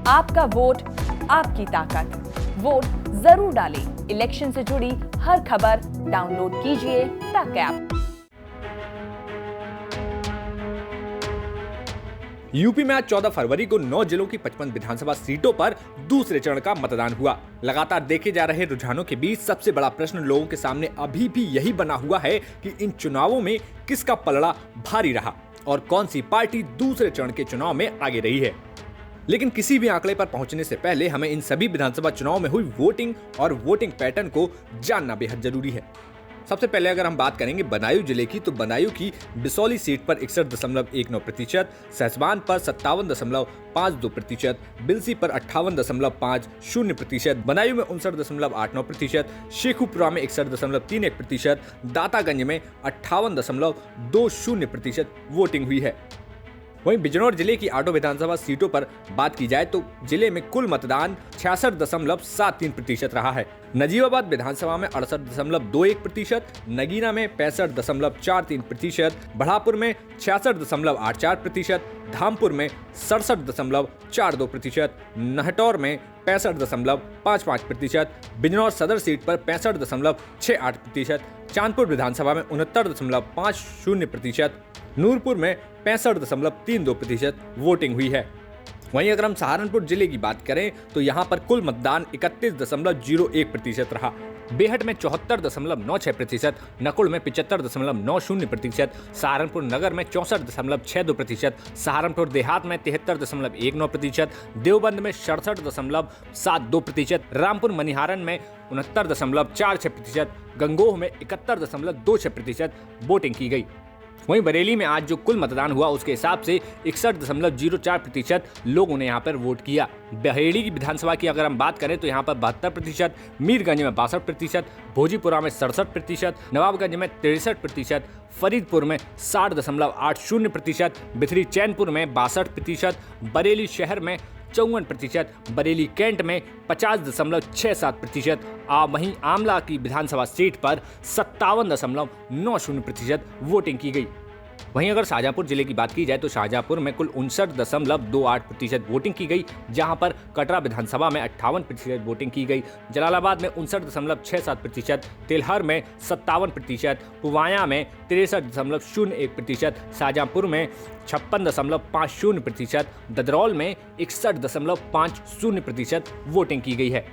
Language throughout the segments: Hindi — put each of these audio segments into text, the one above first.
आपका वोट आपकी ताकत। वोट जरूर डालें। इलेक्शन से जुड़ी हर खबर डाउनलोड कीजिए तक ऐप। यूपी में आज 14 फरवरी को 9 जिलों की 55 विधानसभा सीटों पर दूसरे चरण का मतदान हुआ। लगातार देखे जा रहे रुझानों के बीच सबसे बड़ा प्रश्न लोगों के सामने अभी भी यही बना हुआ है कि इन चुनावों में किसका पलड़ा भारी रहा और कौन सी पार्टी दूसरे चरण के चुनाव में आगे रही है। लेकिन किसी भी आंकड़े पर पहुंचने से पहले हमें इन सभी विधानसभा चुनाव में हुई वोटिंग और वोटिंग पैटर्न को जानना बेहद जरूरी है। सबसे पहले अगर हम बात करेंगे बदायूं जिले की, तो बदायूं की बिसौली सीट पर 61.19%, सहसवान पर 57.52%, बिलसी पर 58.50%, बदायूं में 59.89%, शेखुपुरा में 61.31%, दातागंज में 58.20% वोटिंग हुई है। वहीं बिजनौर जिले की 8 विधानसभा सीटों पर बात की जाए तो जिले में कुल मतदान 66.73% रहा है। नजीबाबाद विधानसभा में 68.21%, नगीना में 65.43%, बढ़ापुर में 66.84%, धामपुर में 67.42%, नहटौर में 65.55%, बिजनौर सदर सीट पर 65.68%, चांदपुर विधानसभा में 69.50%, नूरपुर में 65.32% वोटिंग हुई है। वहीं अगर हम सहारनपुर जिले की बात करें तो यहां पर कुल मतदान 31.01% रहा। बेहट में 74.96%, नकुल में 75.90%, सहारनपुर नगर में 64.62%, सहारनपुर देहात में 73.19%, देवबंद में 67.72%, रामपुर मनिहारन में 69.46%, गंगोह में 71.26% वोटिंग की गई। वहीं बरेली में आज जो कुल मतदान हुआ उसके हिसाब से 61.04% लोगों ने यहाँ पर वोट किया। बहेड़ी की विधानसभा की अगर हम बात करें तो यहाँ पर 72%, मीरगंज में 62%, भोजीपुरा में 67%, नवाबगंज में 63%, फरीदपुर में 60.80%, बिथरी चैनपुर में 62%, बरेली शहर में 54%, बरेली कैंट में 50.67%, वहीं आमला की विधानसभा सीट पर 57.90% वोटिंग की गई। वहीं अगर शाहजहांपुर जिले की बात की जाए तो शाहजहांपुर में कुल 59.28% वोटिंग की गई, जहां पर कटरा विधानसभा में 58% वोटिंग की गई, जलालाबाद में 59.67%, तिलहर में 57%, पुवाया में 63.01%, शाहजहांपुर में 56.50%, ददरौल में 61.50% वोटिंग की गई है।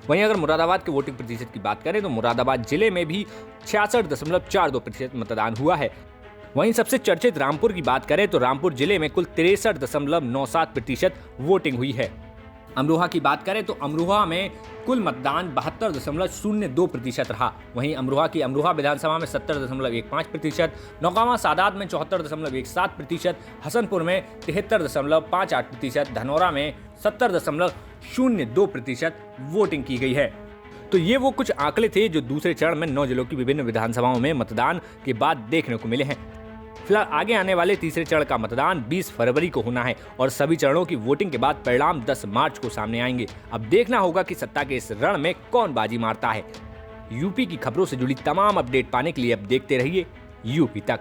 वहीं अगर मुरादाबाद के वोटिंग प्रतिशत की बात करें तो मुरादाबाद जिले में भी 66.42% मतदान हुआ है। वहीं सबसे चर्चित रामपुर की बात करें तो रामपुर जिले में कुल 63.97% वोटिंग हुई है। अमरोहा की बात करें तो अमरोहा में कुल मतदान 72.02% रहा। वहीं अमरोहा की अमरोहा विधानसभा में 70.15%, नौगावा सादात में 74.17%, हसनपुर में 73.58%, धनौरा में 70.02% वोटिंग की गई है। तो ये वो कुछ आंकड़े थे जो दूसरे चरण में 9 जिलों की विभिन्न विधानसभाओं में मतदान के बाद देखने को मिले हैं। फिलहाल आगे आने वाले तीसरे चरण का मतदान 20 फरवरी को होना है और सभी चरणों की वोटिंग के बाद परिणाम 10 मार्च को सामने आएंगे। अब देखना होगा कि सत्ता के इस रण में कौन बाजी मारता है। यूपी की खबरों से जुड़ी तमाम अपडेट पाने के लिए अब देखते रहिए यूपी तक।